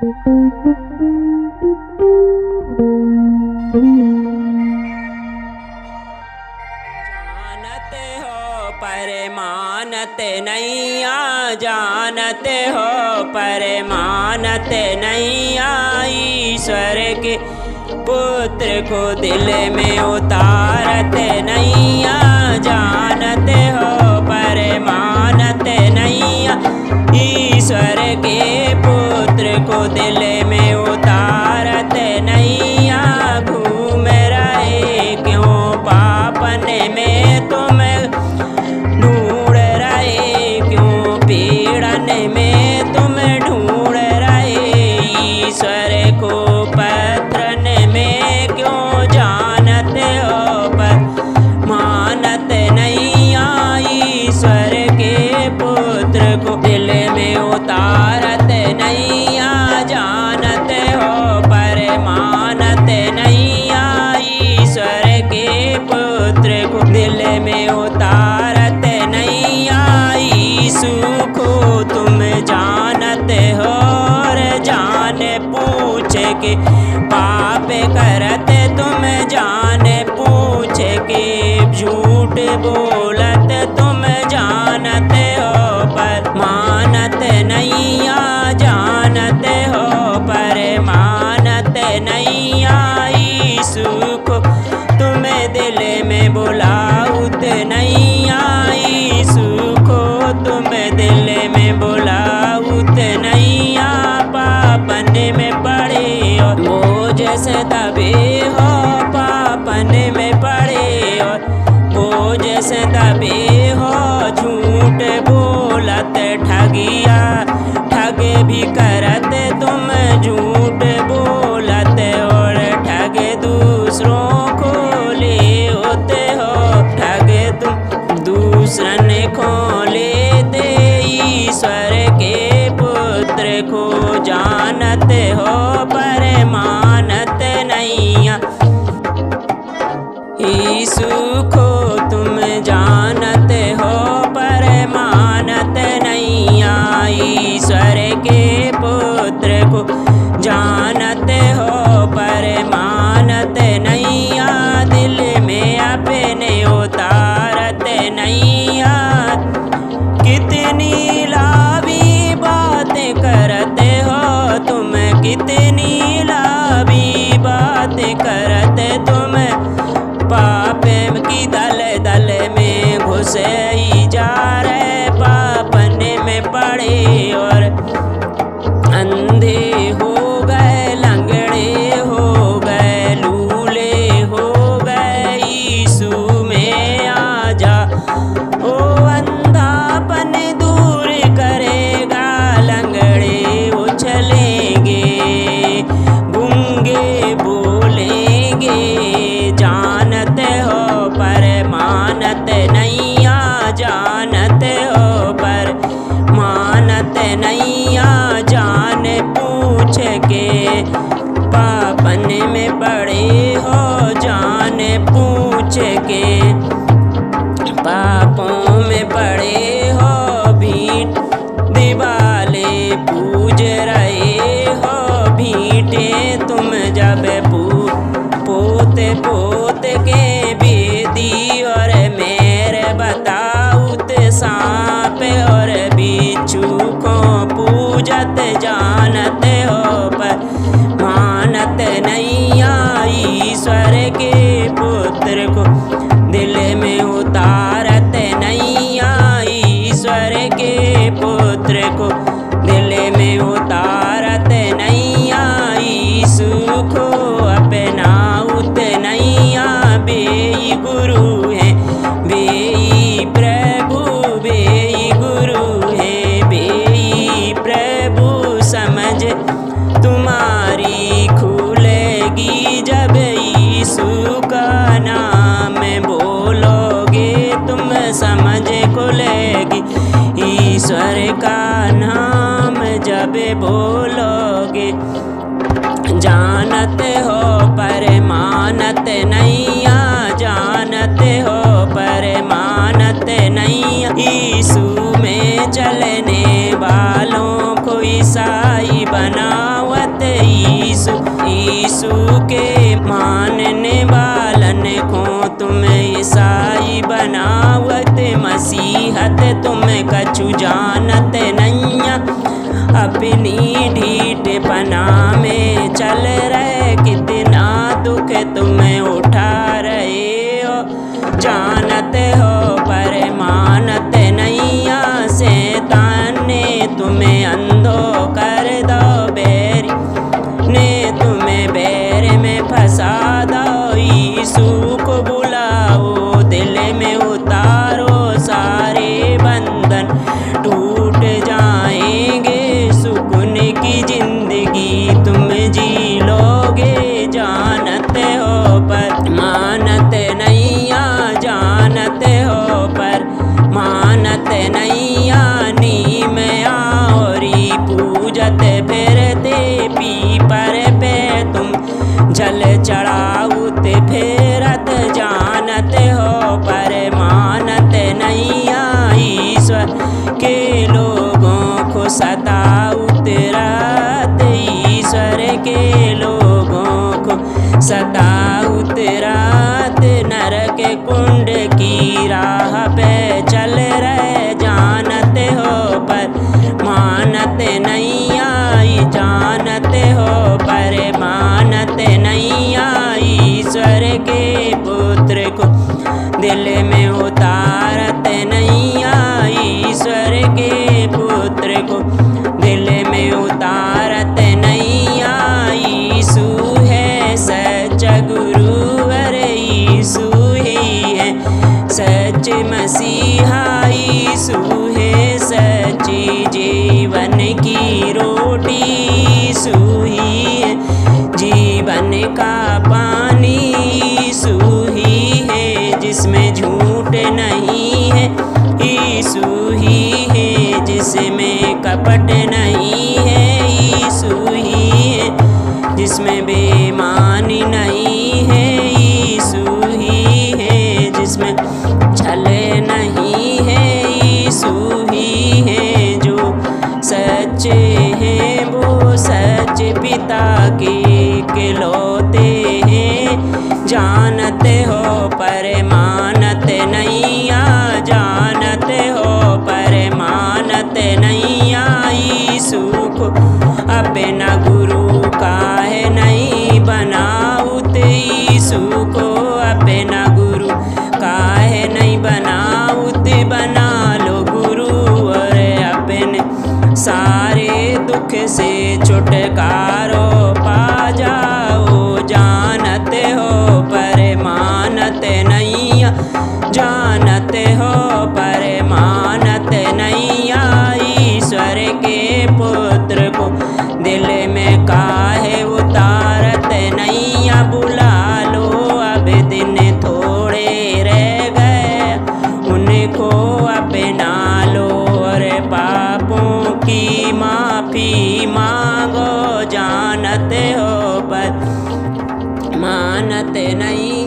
जानते हो पर मानते नहीं जानते हो पर मानते नहीं ईश्वर के पुत्र को दिल में उतारते नहीं जानते हो पर मानते नहीं ईश्वर के पुत्र को दिल में उतारते नहीं घूम रहे क्यों पापन में तुम ढूंढ रहे क्यों पीड़न में तुम ढूंढ रहे ईश्वर को पत्रन में क्यों जानते हो पर मानते नहीं ईश्वर के पुत्र को दिल में उतारते नहीं जानते हो पर मानते नहीं ईश्वर के पुत्र को दिल में उतारते नहीं यीशु को तुम जानते हो और जाने पूछे के पाप करते तुम जाने पूछे के झूठ बोलत तुम जानते हो पर मानते नहीं जानते हो पर मानते नहीं यीशु को तुम्हें दिल में बुलाउत नहीं यीशु को तुम्हें दिल में बुलाउत नहीं पापन में पड़े और बोझ से दबे हो पापन में पड़े और बोझ से दबे हो झूठ बोलत ठगिया ठग भी करते तुम झूठ बोलत और ठग दूसरों को ले होते हो ठग तुम दूसरन को लेते ईश्वर के पुत्र को जानते हो पर मानते नहीं यीशु को तुम जानते हो पर मानते नहीं ईश्वर के पुत्र को जानते हो पर मानते नहीं दिल में अपने उतारते नहीं कितनी लावी बातें करते हो तुम कितनी लावी बातें करते तुम पाप की दल दल में घुसे ही जा रहे पापन में पड़े और अंधे हो गए लंगड़े हो गए लूले हो गए यीशु में आ जा ओ अंधापन दूर करेगा लंगड़े उछलेंगे गूंगे बोलेंगे जानते हो पर मानते नहीं जानते हो पर मानते नहीं जान पूछ के पापन में पड़े हो जान पूछ के पापों में पड़े हो भीट दिवाले पूज रहे हो भीटे तुम जब पोते पोत के बेदी और मेरे बताऊत सांप और बिच्छू को पूजत जानते हो पर मानते नहीं ईश्वर के पुत्र को दिल में उतारते नहीं ईश्वर के पुत्र को दिल में उतारते नहीं यीशु को अपनाउत नहीं बेई गुरु है बेई प्रभु बेई गुरु है बेई प्रभु समझ तुम्हारी खुलेगी जब यीशु का नाम बोलोगे तुम समझ खुलेगी ईश्वर का नाम जब बोलोगे जानते हो पर मानते नहीं जानते हो पर मानते नहीं यीशु में चलने वालों को ईसाई बनाओ यीशु के मानने वालन को तुम ईसाई बनावत मसीहत तुम कछु जानत नैया। अपनी ढीठ पना में चल रहे कितना दुख तुम उठा रहे हो। जानत हो पर मानत नैया। शैतान ने तुम्हें अंधो कर दो बैरी ने तुम्हें बैर में फंसा दो। यीशु को बुलाओ दिल में उतारो सारे बंधन टूट जाएंगे। सुकून की जिंदगी तुम जी लोगे। जानत हो पर मानत नैया। जानत हो पर मानत नैया। नीम औरी पूजत फिरते पीपर पे तुम जल चढ़ाउत फिरत। जानत हो पर मानत नैया। ईश्वर के लोगों को सताउत रात। ईश्वर के लोगों को सताउत रात। नरक कुंड की राह पे चल रहे। जानत हो पर मानत नैया। जानत हो पर मानत नैया। ईश्वर के पुत्र को दिल में उतारत नैया। ईश्वर के पुत्र को दिल में उतारत नैया। यीशु है सच्चा गुरु। अरे यीशु ही है सच मसीहा। यीशु है सच्ची जीवन की रोटी। यीशु ही है जीवन का पानी। यीशु ही है जिसमें झूठ नहीं है। यीशु ही है जिसमें कपट नहीं है। यीशु ही है जिसमें बेईमानी नहीं है। यीशु ही है जिसमें छल नहीं है। यीशु ही है जो सच्चे हैं वो सच पिता के इकलौते हैं। जानत हो पर मानत नैया। जानत हो पर मानत नैया। यीशु को अपना गुरु काहे नहीं बनाउत। यीशु को अपना गुरु काहे नहीं बनाउत। बना लो गुरु और अपने सारे दुख से छुटकारो पा जाओ। जानत हो पर मानत नैया। जानत हो पर मानत नैया। ईश्वर के पुत्र को दिल में काहे उतारत नैया। बुला लो अब दिन थोड़े रह गए उनको अपना लो और पापों की माफी मांगो। जानत हो पर मानत नहीं।